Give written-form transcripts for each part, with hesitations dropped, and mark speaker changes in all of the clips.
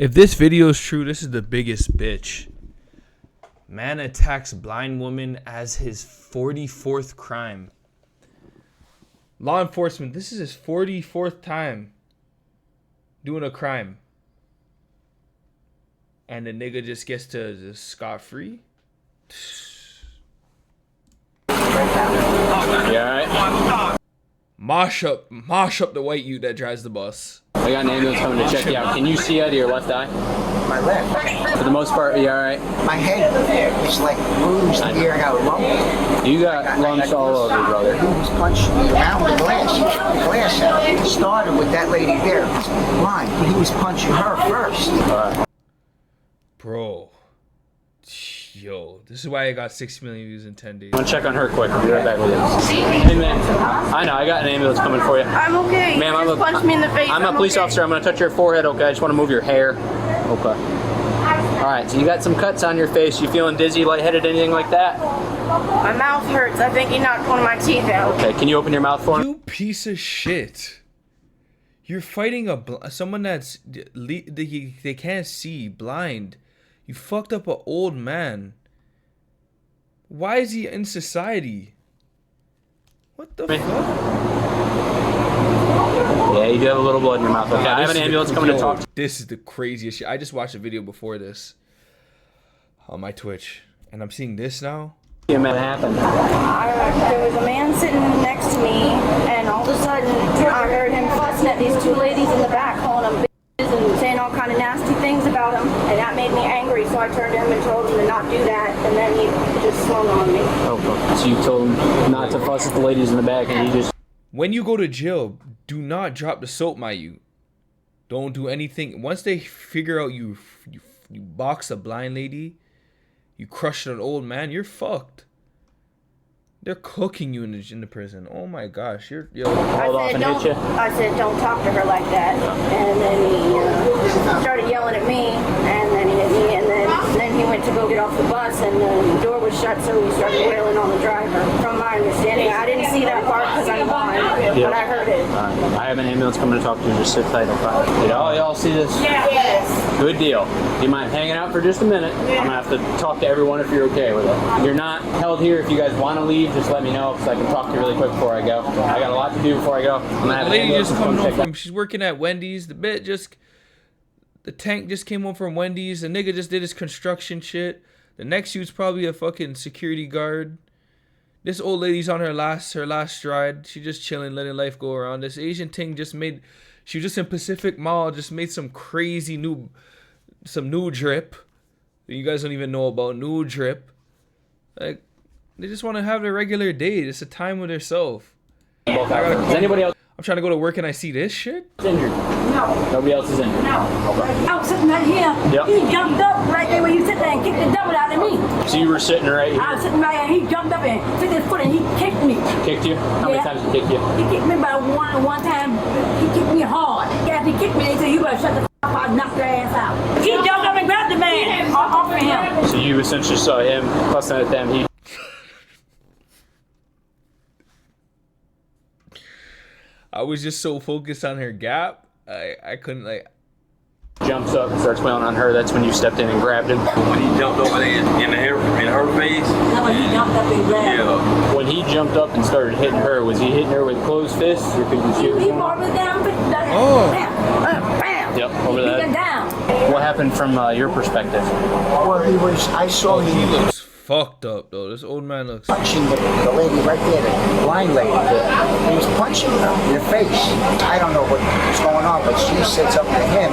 Speaker 1: If this video is true, this is the biggest bitch. Man attacks blind woman as his 44th crime. Law enforcement, this is his 44th time doing a crime. And the nigga just gets to just scot-free?
Speaker 2: Yeah, alright?
Speaker 1: Mosh up the white youth that drives the bus.
Speaker 2: I got an ambulance coming to check you out. Can you see out of your left eye?
Speaker 3: My left.
Speaker 2: For the most part, are you alright?
Speaker 3: My head is like bruised here. I got a lump.
Speaker 2: You got lumps all over, brother.
Speaker 3: He was punching me around the glass. The glass started with that lady there. Blind. He was punching her first.
Speaker 2: Alright.
Speaker 1: Bro. Yo, this is why I got 6 million views in 10 days.
Speaker 2: I'm gonna check on her quick. I'll be right back with you. Hey, man. I know, I got an ambulance coming for you.
Speaker 4: I'm okay.
Speaker 2: Ma'am,
Speaker 4: you just punched me in the face.
Speaker 2: I'm a police officer. I'm gonna touch your forehead, okay? I just wanna move your hair. Okay. Alright, so you got some cuts on your face. You feeling dizzy, lightheaded, anything like that?
Speaker 4: My mouth hurts. I think he knocked one of my teeth out.
Speaker 2: Okay, can you open your mouth for me?
Speaker 1: You piece of shit. You're fighting someone that's they can't see, blind. You fucked up an old man. Why is he in society? What the fuck?
Speaker 2: Yeah, you do have a little blood in your mouth. Okay, I have an ambulance coming to talk to you.
Speaker 1: This is the craziest shit. I just watched a video before this on my Twitch, and I'm seeing this now.
Speaker 2: Yeah, man, happened.
Speaker 4: There was a man sitting next to me, and all of a sudden, I heard him fussing at these two ladies in the back, calling them bitches and saying all kind of nasty things about him, and that made me angry. So I turned to him and told him to not do that, and then he just swung on me.
Speaker 2: Okay. So you told him not to fuss at the ladies in the back, and he just...
Speaker 1: When you go to jail, do not drop the soap, my you. Don't do anything. Once they figure out you box a blind lady, you crush an old man, you're fucked. They're cooking you in the prison. Oh my gosh, yo.
Speaker 4: I said, don't talk to her like that. And then he started yelling at me, and then he hit me, and then he went to go get off the bus, and the door was shut, so he started wailing on the driver. From my understanding, I didn't see that part because I'm blind, but I heard it.
Speaker 2: I have an ambulance coming to talk to you. Just sit tight, okay? Y'all see this?
Speaker 4: Yes.
Speaker 2: Good deal. Do you mind hanging out for just a minute? I'm gonna have to talk to everyone if you're okay with it. You're not held here. If you guys want to leave, just let me know because I can talk to you really quick before I go. I got a lot to do before I go. I'm gonna have
Speaker 1: the lady just
Speaker 2: come
Speaker 1: home from. She's working at Wendy's. The tank just came home from Wendy's. The nigga just did his construction shit. The next dude's probably a fucking security guard. This old lady's on her last stride. She just chilling, letting life go around. This Asian thing just made. She was just in Pacific Mall. Just made some crazy new drip that you guys don't even know about. New drip. Like, they just want to have a regular day. Just a time with herself.
Speaker 2: Is anybody else
Speaker 1: I'm trying to go to work and I see this shit?
Speaker 2: injured?
Speaker 5: No.
Speaker 2: Nobody else is injured?
Speaker 5: No.
Speaker 2: Okay.
Speaker 5: I was sitting right here.
Speaker 2: Yep.
Speaker 5: He jumped up right there where you sit there and kicked the devil out of me.
Speaker 2: So you were sitting right here?
Speaker 5: I was sitting right here. He jumped up and took his foot and he kicked me.
Speaker 2: Kicked you? How many times did he kick you?
Speaker 5: He kicked me by one time. He kicked me hard. After he kicked me, they said, you better shut the f*** up. I'll knock your ass out. He jumped up and grabbed the man off of him.
Speaker 2: So you essentially saw him fussing at them. He
Speaker 1: I was just so focused on her gap, I couldn't like.
Speaker 2: jumps up and starts wailing on her. That's when you stepped in and grabbed him.
Speaker 6: When he jumped over there in her face.
Speaker 5: That's when he jumped up and grabbed her.
Speaker 6: Yeah.
Speaker 2: When he jumped up and started hitting her, was he hitting her with closed fists, or could you see what was
Speaker 5: He
Speaker 2: going on?
Speaker 5: brought me down.
Speaker 1: Oh.
Speaker 5: Bam. Bam.
Speaker 2: Yep, over
Speaker 5: He
Speaker 2: that.
Speaker 5: got down.
Speaker 2: What happened from your perspective?
Speaker 3: Well, I saw
Speaker 1: He
Speaker 3: him
Speaker 1: looks fucked up though. This old man looks.
Speaker 3: punching the lady right there, the blind lady. He was punching her in the face. I don't know what's going on, but she sits up to him.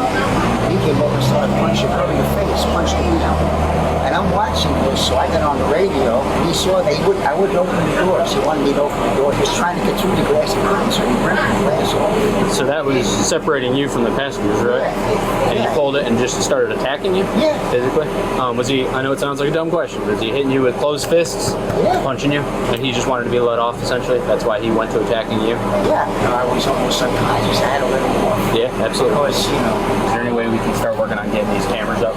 Speaker 3: He came over and started punching her in the face, punching me out. And I'm watching this, so I got on the radio. He saw that I wouldn't open the door. She wanted me to open the door. He was trying to get through the glass. He couldn't, so he ripped the glass off.
Speaker 2: So that was separating you from the passengers, right? And he pulled it and just started attacking you?
Speaker 3: Yeah.
Speaker 2: Physically? Was he, I know it sounds like a dumb question, was he hitting you with closed fists?
Speaker 3: Yeah.
Speaker 2: Punching you? And he just wanted to be let off, essentially? That's why he went to attacking you?
Speaker 3: Yeah. I was almost unconscious. I had a little more.
Speaker 2: Yeah, absolutely.
Speaker 3: Because,
Speaker 2: Is there any way we can start working on getting these cameras up?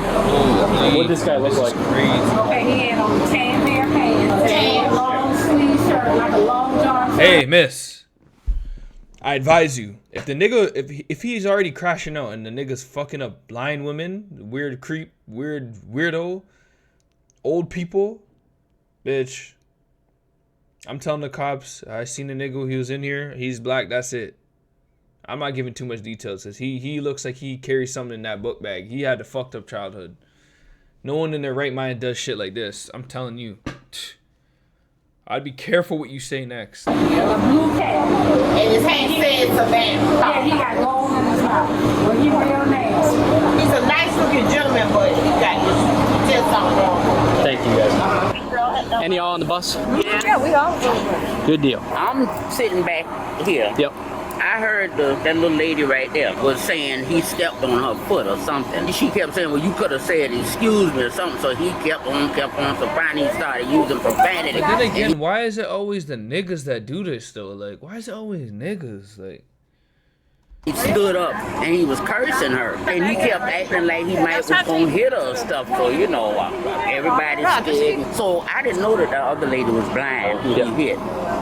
Speaker 2: What did this guy look like?
Speaker 5: Okay, he had on tan pair pants, tan long sleeve shirt, like a long john shirt.
Speaker 1: Hey, miss. I advise you, if the nigga, if he's already crashing out and the nigga's fucking up blind women, weird creep, weirdo, old people, bitch, I'm telling the cops, I seen the nigga, he was in here, he's black, that's it. I'm not giving too much details, because he looks like he carries something in that book bag. He had a fucked up childhood. No one in their right mind does shit like this. I'm telling you. I'd be careful what you say next.
Speaker 5: A blue cat.
Speaker 7: And his hand said Savannah.
Speaker 5: Yeah, he got gold in his mouth. But he real nasty.
Speaker 7: He's a nice looking gentleman, but he got just something wrong.
Speaker 2: Thank you guys. Any y'all on the bus?
Speaker 5: Yeah, we all
Speaker 2: Good deal.
Speaker 8: I'm sitting back here.
Speaker 2: Yep.
Speaker 8: I heard that little lady right there was saying he stepped on her foot or something. She kept saying, well, you could have said excuse me or something. So he kept on. So finally he started using profanity.
Speaker 1: But then again, why is it always the niggas that do this though? Like, why is it always niggas? Like,
Speaker 8: He stood up and he was cursing her. And he kept acting like he might was going to hit her or stuff. So, you know, everybody's scared. So I didn't know that the other lady was blind who he hit.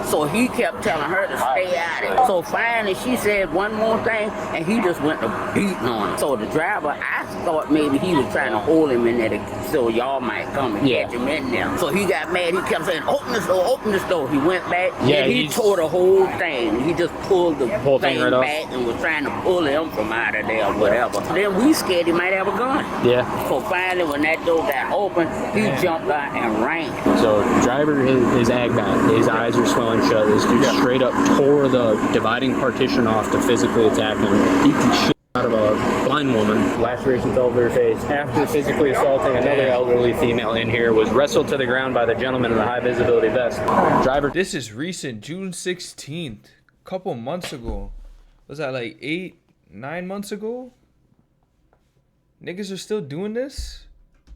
Speaker 8: So he kept telling her to stay out of it. So finally she said one more thing and he just went to beating on her. So the driver, I thought maybe he was trying to hold him in there so y'all might come and catch him in there. So he got mad. He kept saying, open this door, open this door. He went back and he tore the whole thing. He just pulled the whole thing right back and was trying to pull him from out of there or whatever. Then we scared he might have a gun.
Speaker 2: Yeah.
Speaker 8: So finally when that door got open, he jumped out and ran.
Speaker 2: So driver is ag back. His eyes are swelling shut. This dude straight up tore the dividing partition off to physically attack him. Beat the shit out of a blind woman. Lacerations all over her face. After physically assaulting another elderly female in here, was wrestled to the ground by the gentleman in the high visibility vest. Driver.
Speaker 1: this is recent, June 16th, a couple months ago. Was that like 8-9 months ago? Niggas are still doing this?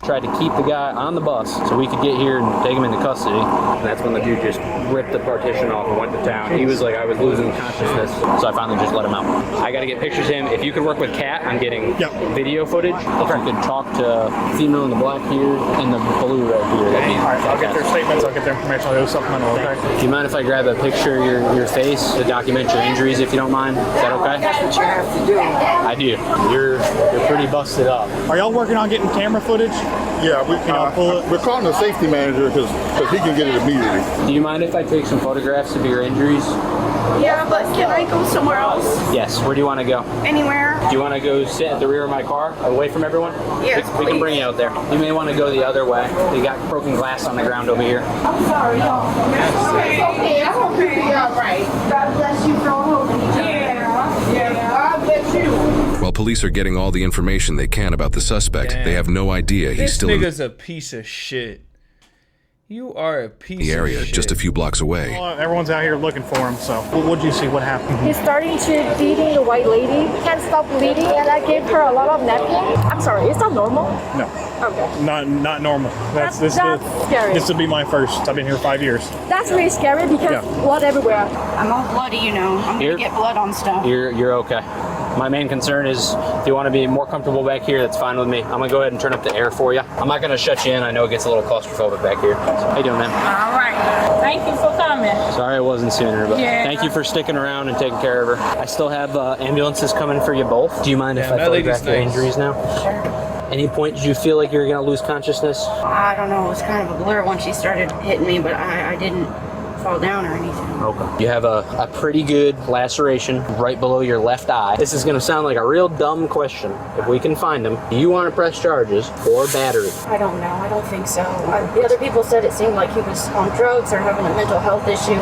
Speaker 2: Tried to keep the guy on the bus so we could get here and take him into custody. And that's when the dude just ripped the partition off and went to town. He was like, I was losing consciousness. So I finally just let him out. I got to get pictures of him. If you could work with Kat on getting video footage, if you could talk to female in the black here and the blue right here. That'd be
Speaker 9: I'll get their statements, I'll get their information, I'll do supplemental, okay?
Speaker 2: Do you mind if I grab a picture of your face to document your injuries, if you don't mind? Is that okay?
Speaker 3: That's what you have to do.
Speaker 2: I do. You're pretty busted up.
Speaker 9: Are y'all working on getting camera footage?
Speaker 10: Yeah, we're calling the safety manager because he can get it immediately.
Speaker 2: Do you mind if I take some photographs of your injuries?
Speaker 4: Yeah, but can I go somewhere else?
Speaker 2: Yes. Where do you want to go?
Speaker 4: Anywhere?
Speaker 2: Do you want to go sit at the rear of my car, away from everyone?
Speaker 4: Yes,
Speaker 2: we can bring you out there. You may want to go the other way. You got broken glass on the ground over here.
Speaker 5: I'm sorry, y'all.
Speaker 7: Okay, I hope you'll be all right.
Speaker 5: God bless you for holding me.
Speaker 7: Yeah, God bless you.
Speaker 11: While police are getting all the information they can about the suspect, they have no idea he's
Speaker 1: This
Speaker 11: still in
Speaker 1: nigga's a piece of shit. You are a piece
Speaker 11: the area
Speaker 1: of shit.
Speaker 11: just a few blocks away.
Speaker 9: Well, everyone's out here looking for him, so what did you see? What happened?
Speaker 12: He's starting to bleeding the white lady. Can't stop bleeding, and I gave her a lot of napkin. I'm sorry, is that normal?
Speaker 9: No.
Speaker 12: Okay.
Speaker 9: Not normal.
Speaker 12: That's scary.
Speaker 9: This will be my first. I've been here 5 years.
Speaker 12: That's really scary because blood everywhere.
Speaker 4: I'm all bloody, you know. I'm
Speaker 2: Here?
Speaker 4: gonna get blood on stuff.
Speaker 2: You're okay. My main concern is if you want to be more comfortable back here, that's fine with me. I'm going to go ahead and turn up the air for you. I'm not going to shut you in. I know it gets a little claustrophobic back here. So, how you doing, man?
Speaker 5: All right. Thank you for coming.
Speaker 2: Sorry it wasn't sooner, but
Speaker 5: Yeah.
Speaker 2: thank you for sticking around and taking care of her. I still have ambulances coming for you both. Do you mind if I
Speaker 1: that lady's
Speaker 2: photograph your
Speaker 1: nice.
Speaker 2: injuries now? Any point did you feel like you were going to lose consciousness?
Speaker 4: I don't know. It was kind of a blur when she started hitting me, but I didn't fall down or anything.
Speaker 2: Okay. You have a pretty good laceration right below your left eye. This is going to sound like a real dumb question. If we can find him, do you want to press charges or battery?
Speaker 4: I don't know. I don't think so. The other people said it seemed like he was on drugs or having a mental health issue.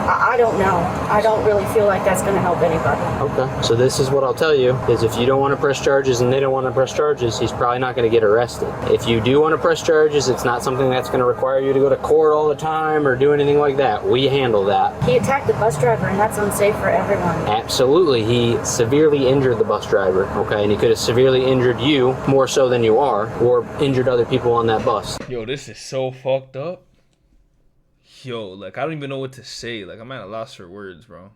Speaker 4: I don't know. I don't really feel like that's going to help anybody.
Speaker 2: Okay. So this is what I'll tell you, is if you don't want to press charges and they don't want to press charges, he's probably not going to get arrested. If you do want to press charges, it's not something that's going to require you to go to court all the time or do anything like that. We handle that.
Speaker 4: He attacked the bus driver, and that's unsafe for everyone.
Speaker 2: Absolutely. He severely injured the bus driver, okay? And he could have severely injured you more so than you are, or injured other people on that bus.
Speaker 1: Yo, this is so fucked up. Yo, like, I don't even know what to say. Like, I'm at a loss for words, bro.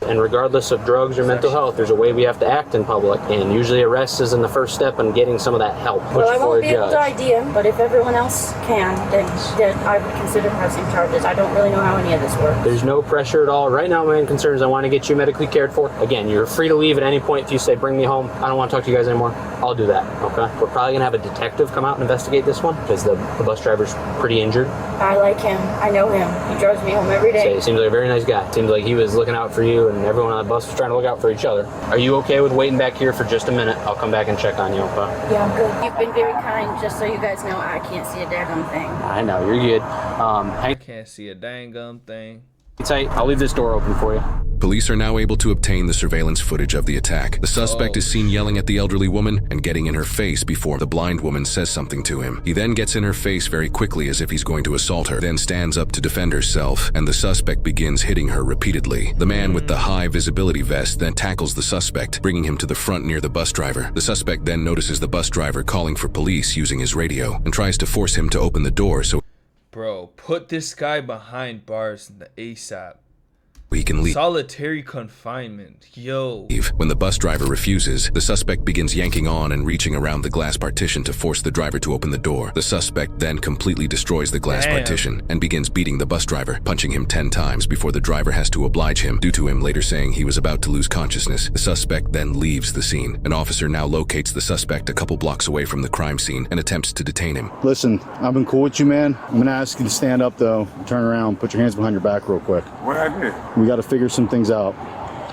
Speaker 2: And regardless of drugs or mental health, there's a way we have to act in public. And usually arrest isn't the first step in getting some of that help.
Speaker 4: Well, I won't be able to ID him, but if everyone else can, then I would consider pressing charges. I don't really know how any of this works.
Speaker 2: There's no pressure at all. Right now, my main concern is I want to get you medically cared for. Again, you're free to leave at any point if you say, bring me home. I don't want to talk to you guys anymore. I'll do that, okay? We're probably going to have a detective come out and investigate this one because the bus driver's pretty injured.
Speaker 4: I like him. I know him. He drives me home every day.
Speaker 2: So he seems like a very nice guy. Seems like he was looking out for you and everyone on the bus was trying to look out for each other. Are you okay with waiting back here for just a minute? I'll come back and check on you, okay?
Speaker 4: Yeah, I'm good. You've been very kind. Just so you guys know, I can't see a daggum thing.
Speaker 2: I know, you're good.
Speaker 1: I can't see a dang gum thing.
Speaker 2: Tight. I'll leave this door open for you.
Speaker 11: Police are now able to obtain the surveillance footage of the attack. The suspect is seen yelling at the elderly woman and getting in her face before the blind woman says something to him. He then gets in her face very quickly as if he's going to assault her, then stands up to defend herself, and the suspect begins hitting her repeatedly. The man with the high visibility vest then tackles the suspect, bringing him to the front near the bus driver. The suspect then notices the bus driver calling for police using his radio and tries to force him to open the door so
Speaker 1: Bro, put this guy behind bars in the ASAP.
Speaker 11: he can leave.
Speaker 1: Solitary confinement. Yo.
Speaker 11: When the bus driver refuses, the suspect begins yanking on and reaching around the glass partition to force the driver to open the door. The suspect then completely destroys the glass partition and begins beating the bus driver, punching him 10 times before the driver has to oblige him due to him later saying he was about to lose consciousness. The suspect then leaves the scene. An officer now locates the suspect a couple blocks away from the crime scene and attempts to detain him.
Speaker 10: Listen, I've been cool with you, man. I'm gonna ask you to stand up though, turn around, put your hands behind your back real quick.
Speaker 6: What I did?
Speaker 10: We got to figure some things out,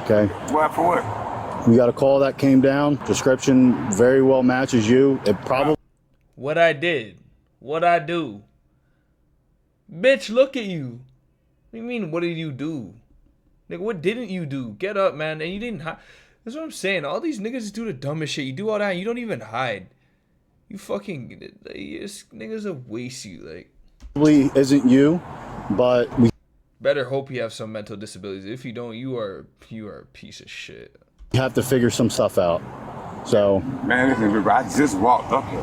Speaker 10: okay?
Speaker 6: What for what?
Speaker 10: We got a call that came down. Description very well matches you. It probably...
Speaker 1: What I did. What I do. Bitch, look at you. What do you mean, what did you do? Nigga, what didn't you do? Get up, man. And you didn't hide. That's what I'm saying. All these niggas do the dumbest shit. You do all that and you don't even hide. You fucking... This niggas will waste you, like...
Speaker 10: Probably isn't you, but we...
Speaker 1: Better hope you have some mental disabilities. If you don't, you are a piece of shit.
Speaker 10: have to figure some stuff out. So...
Speaker 6: Man, listen, I just walked up here.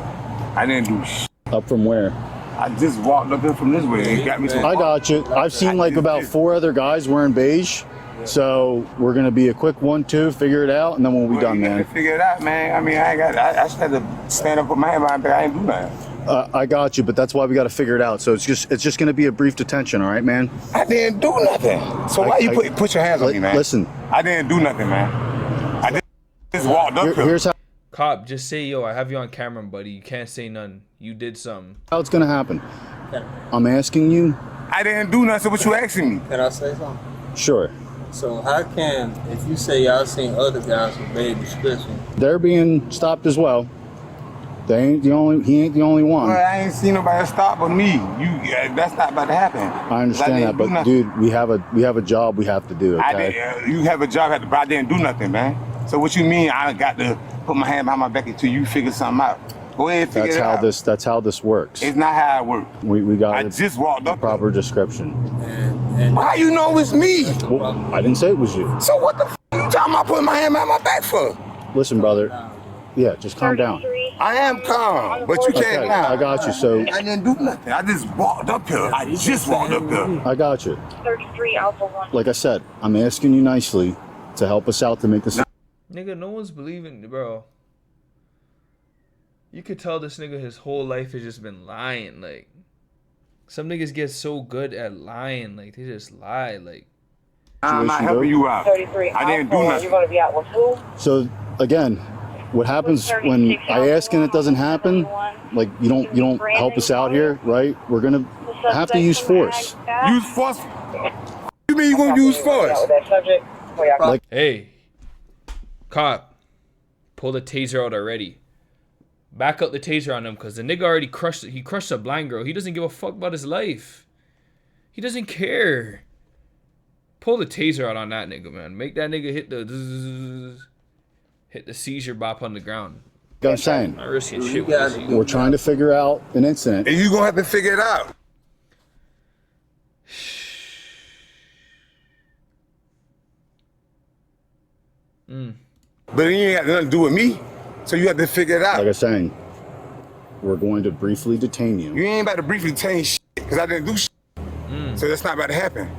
Speaker 6: I didn't do shit.
Speaker 10: Up from where?
Speaker 6: I just walked up here from this way. It got me to...
Speaker 10: I got you. I've seen like about 4 other guys wearing beige. So we're gonna be a quick 1-2, figure it out, and then we'll be done, man.
Speaker 6: Figure it out, man. I mean, I just had to stand up with my hand behind back. I ain't do nothing.
Speaker 10: I got you, but that's why we got to figure it out. So it's just gonna be a brief detention, all right, man?
Speaker 6: I didn't do nothing. So why you put your hands on me, man?
Speaker 10: Listen.
Speaker 6: I didn't do nothing, man. I just walked up here.
Speaker 10: Here's how.
Speaker 1: Cop, just say, yo, I have you on camera, buddy. You can't say none. You did something.
Speaker 10: How it's gonna happen? I'm asking you.
Speaker 6: I didn't do nothing. So what you asking me?
Speaker 13: Can I say something?
Speaker 10: Sure.
Speaker 13: So how can, if you say y'all seen other guys with bad description?
Speaker 10: They're being stopped as well. They ain't the only. He ain't the only one.
Speaker 6: Well, I ain't seen nobody stop but me. That's not about to happen.
Speaker 10: I understand that, but dude, we have a job we have to do. Okay.
Speaker 6: You have a job, but I didn't do nothing, man. So what you mean? I got to put my hand behind my back until you figure something out. Go ahead, figure it out.
Speaker 10: That's how this works.
Speaker 6: It's not how it works.
Speaker 10: We got.
Speaker 6: I just walked up.
Speaker 10: Proper description.
Speaker 6: And how you know it's me?
Speaker 10: Well, I didn't say it was you.
Speaker 6: So what the f you talking about putting my hand behind my back for?
Speaker 10: Listen, brother. Yeah, just calm down.
Speaker 6: I am calm, but you can't now.
Speaker 10: I got you. So
Speaker 6: I didn't do nothing. I just walked up here. I just walked up here.
Speaker 10: I got you.
Speaker 12: 33 Alpha 1.
Speaker 10: Like I said, I'm asking you nicely to help us out to make this.
Speaker 1: Nigga, no one's believing, bro. You could tell this nigga his whole life has just been lying. Like, some niggas get so good at lying, like they just lie. Like,
Speaker 6: I'm not helping you out.
Speaker 12: 33
Speaker 6: I didn't do nothing.
Speaker 12: You're gonna be out with who?
Speaker 10: So again, what happens when I ask and it doesn't happen? Like you don't help us out here, right? We're gonna have to use force.
Speaker 6: Use force? You mean you gonna use force?
Speaker 10: Like,
Speaker 1: hey, cop, pull the taser out already. Back up the taser on him, because the nigga already crushed it. He crushed a blind girl. He doesn't give a fuck about his life. He doesn't care. Pull the taser out on that nigga, man. Make that nigga hit the seizure bop on the ground.
Speaker 10: I'm saying,
Speaker 1: not risking shit.
Speaker 10: we're trying to figure out an incident.
Speaker 6: And you gonna have to figure it out. But it ain't got nothing to do with me. So you have to figure it out.
Speaker 10: Like I'm saying, we're going to briefly detain you.
Speaker 6: You ain't about to briefly detain shit, because I didn't do shit. So that's not about to happen.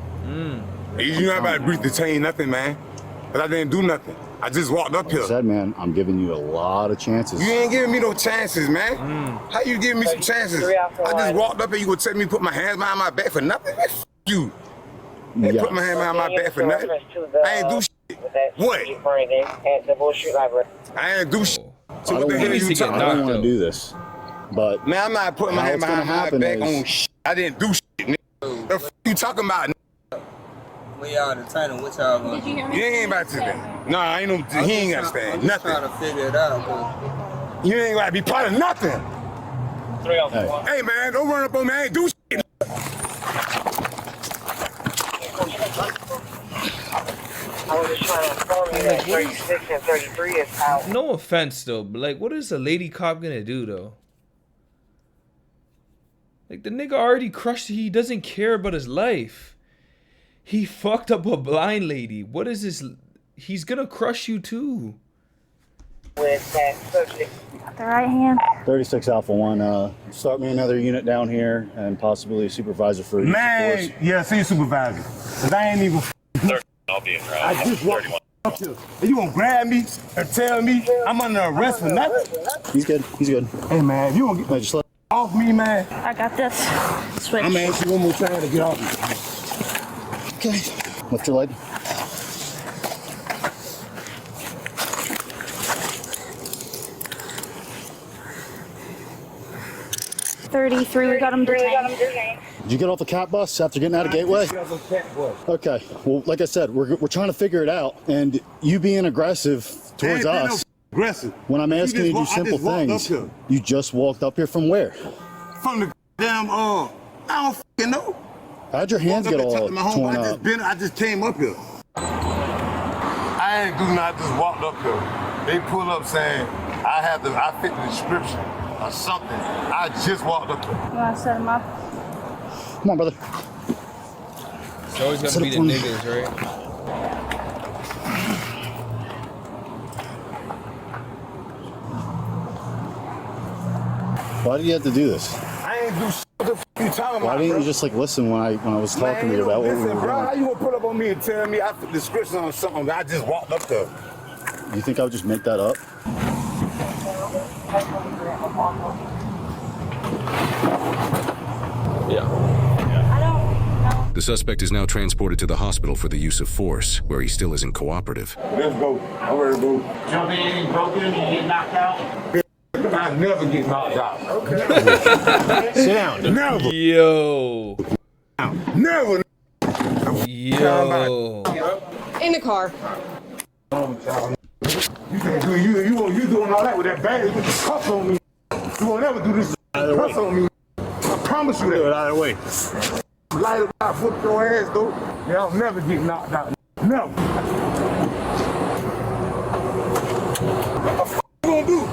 Speaker 6: You're not about to briefly detain nothing, man. But I didn't do nothing. I just walked up here.
Speaker 10: Like I said, man, I'm giving you a lot of chances.
Speaker 6: You ain't giving me no chances, man. How you giving me some chances? I just walked up here. You gonna tell me to put my hands behind my back for nothing? Man, f you. I ain't put my hands behind my back for nothing. I ain't do shit. What? I ain't do shit. So what the hell you talking about?
Speaker 10: I don't want to do this, but
Speaker 6: man, I'm not putting my hand behind my back on shit. I didn't do shit, nigga. The f you talking about?
Speaker 13: Where y'all the title? What y'all gonna do?
Speaker 6: You ain't about to stand. Nah, ain't no. He ain't got to stand. Nothing.
Speaker 13: I'm trying to figure it out.
Speaker 6: You ain't got to be part of nothing. Hey man, don't run up on me. I ain't do shit.
Speaker 14: I was just trying to inform you that 36 and 33 is out.
Speaker 1: No offense though, but like, what is a lady cop gonna do though? Like, the nigga already crushed. He doesn't care about his life. He fucked up a blind lady. What is this? He's gonna crush you too.
Speaker 14: With that subject.
Speaker 12: The right hand.
Speaker 10: 36 Alpha 1, start me another unit down here and possibly a supervisor for use of force.
Speaker 6: Man, yeah, see supervisor. Cause I ain't even.
Speaker 15: I'll be in route.
Speaker 6: I just walked up here. And you gonna grab me and tell me I'm under arrest for nothing?
Speaker 10: He's good. He's good.
Speaker 6: Hey man, if you don't get
Speaker 10: just let
Speaker 6: off me, man.
Speaker 12: I got this. Switch.
Speaker 6: I'm gonna ask you one more time to get off me.
Speaker 10: Okay. Lift your leg.
Speaker 12: $33. We got him detained.
Speaker 10: Did you get off the cat bus after getting out of Gateway? Okay. Well, like I said, we're trying to figure it out, and you being aggressive towards us.
Speaker 6: Aggressive.
Speaker 10: When I'm asking you to do simple things, you just walked up here from where?
Speaker 6: From the damn I don't fucking know.
Speaker 10: How'd your hands get all torn up?
Speaker 6: I just came up here. I ain't do nothing. I just walked up here. They pull up saying I fit the description or something. I just walked up here.
Speaker 12: You want to set him up?
Speaker 10: Come on, brother.
Speaker 1: It's always gonna be the niggas, right?
Speaker 10: Why did you have to do this?
Speaker 6: I ain't do shit. What the f you talking about?
Speaker 10: Why didn't
Speaker 6: bro?
Speaker 10: you just like listen when I was talking to you about what we were
Speaker 6: bro, how
Speaker 10: doing?
Speaker 6: you gonna pull up on me and tell me I fit the description on something? I just walked up there.
Speaker 10: You think I would just make that up?
Speaker 11: The suspect is now transported to the hospital for the use of force, where he still isn't cooperative.
Speaker 6: Let's go. I'm ready to go.
Speaker 8: Jump in and broken and get knocked out.
Speaker 6: I never get knocked out. Okay.
Speaker 10: Sit down.
Speaker 6: Never.
Speaker 1: Yo.
Speaker 6: Never.
Speaker 1: Yo.
Speaker 12: In the car.
Speaker 6: You can't do you doing all that with that bag. You put the cuffs on me. You won't ever do this cuffs on me. I promise you that.
Speaker 10: Out of the way.
Speaker 6: Light up, I flip your ass though. Yeah, I'll never get knocked out. Never. What the f you gonna do?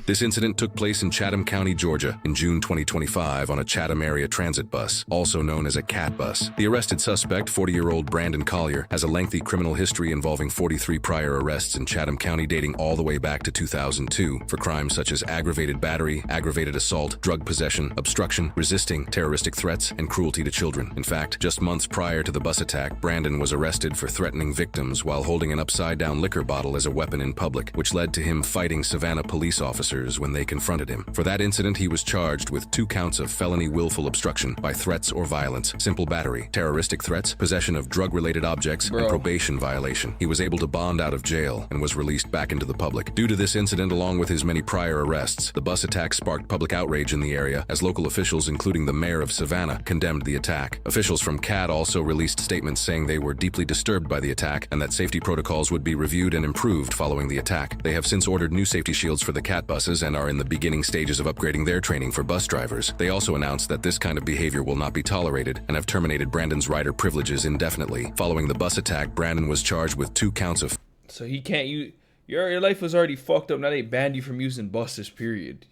Speaker 11: This incident took place in Chatham County, Georgia, in June 2025 on a Chatham area transit bus, also known as a CAT bus. The arrested suspect, 40-year-old Brandon Collier, has a lengthy criminal history involving 43 prior arrests in Chatham County dating all the way back to 2002 for crimes such as aggravated battery, aggravated assault, drug possession, obstruction, resisting, terroristic threats, and cruelty to children. In fact, just months prior to the bus attack, Brandon was arrested for threatening victims while holding an upside-down liquor bottle as a weapon in public, which led to him fighting Savannah police officers when they confronted him. For that incident, he was charged with 2 counts of felony willful obstruction by threats or violence, simple battery, terroristic threats, possession of drug-related objects, and probation violation. He was able to bond out of jail and was released back into the public. Due to this incident, along with his many prior arrests, the bus attack sparked public outrage in the area as local officials, including the mayor of Savannah, condemned the attack. Officials from CAT also released statements saying they were deeply disturbed by the attack and that safety protocols would be reviewed and improved following the attack. They have since ordered new safety shields for the CAT buses and are in the beginning stages of upgrading their training for bus drivers. They also announced that this kind of behavior will not be tolerated and have terminated Brandon's rider privileges indefinitely. Following the bus attack, Brandon was charged with 2 counts of...
Speaker 1: So he can't use... Your life was already fucked up. Now they banned you from using buses, period.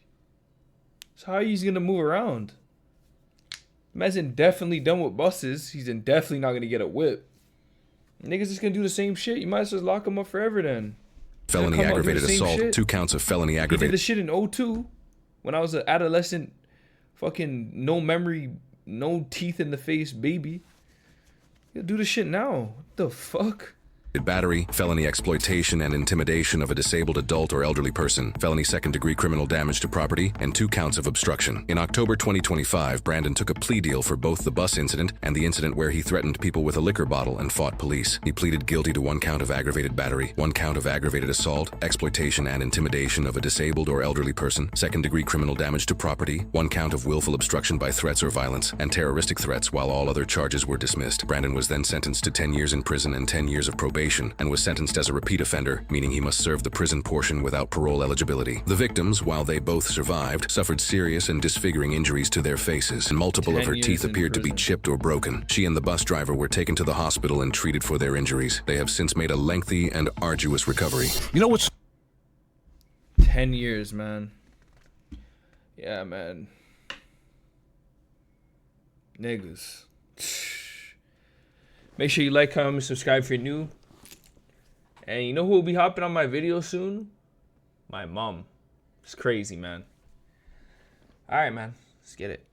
Speaker 1: So how are you gonna move around? Man's indefinitely done with buses. He's indefinitely not gonna get a whip. Niggas just gonna do the same shit. You might as well lock him up forever then.
Speaker 11: Felony aggravated assault, shit. 2 counts of felony aggravated...
Speaker 1: He did the shit in 02 when I was an adolescent, fucking no memory, no teeth in the face baby. Do the shit now. What the fuck?
Speaker 11: Battery, felony exploitation and intimidation of a disabled adult or elderly person, felony second-degree criminal damage to property, and 2 counts of obstruction. In October 2025, Brandon took a plea deal for both the bus incident and the incident where he threatened people with a liquor bottle and fought police. He pleaded guilty to 1 count of aggravated battery, 1 count of aggravated assault, exploitation and intimidation of a disabled or elderly person, second-degree criminal damage to property, 1 count of willful obstruction by threats or violence, and terroristic threats, while all other charges were dismissed. Brandon was then sentenced to 10 years in prison and 10 years of probation, and was sentenced as a repeat offender, meaning he must serve the prison portion without parole eligibility. The victims, while they both survived, suffered serious and disfiguring injuries to their faces, and multiple of her teeth appeared to be chipped or broken. She and the bus driver were taken to the hospital and treated for their injuries. They have since made a lengthy and arduous recovery.
Speaker 10: You know what's
Speaker 1: 10 years, man. Yeah, man. Niggas. Make sure you like, comment, subscribe if you're new. And you know who will be hopping on my video soon? My mom. It's crazy, man. All right, man. Let's get it.